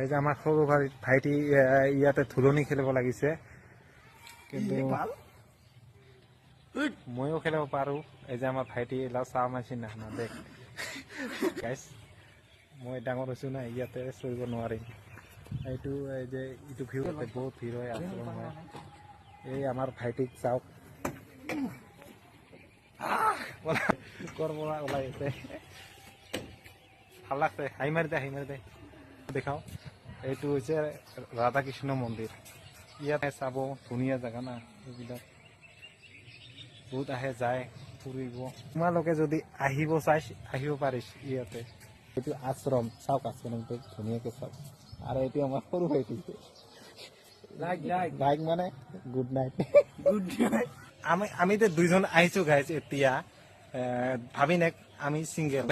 এই যে আমাৰ সৰু ভাইটি ইয়াতে ধুলনি খেলিব লাগিছে, কিন্তু ময়ো খেলিব পাৰো। এই যে আমাৰ ভাইটি এলাও চাহ মাৰিছে না দেখ গাইছ, মই ডাঙৰ হৈছো না, ইয়াতে চৰিব নোৱাৰিম। এইটো এই যে ইটো ভিউ বহুত ভিৰ হয়, আচৰণ হয়। এই আমাৰ ভাইটিক চাওক কৰ পৰা ওলাই আছে, ভাল লাগছে। হাঁহি মাৰি দে দেখাও। এইটো হৈছে ৰাধা কৃষ্ণ মন্দিৰ। ইয়াতে চাব ধুনীয়া জেগা না, এইবিলাক বহুত আহে যায় ফুৰিব। তোমালোকে যদি আহিব পাৰিছ ইয়াতে। এইটো আশ্ৰম চাওক, আশ্ৰমটো ধুনীয়াকে চাওক। আৰু এইটো আমাৰ সৰু ভাইটি লাইক মানে গুড নাইট। আমি যে দুইজন আহিছো গাইছ এতিয়া, ভাবি নে আমি চিংগেল।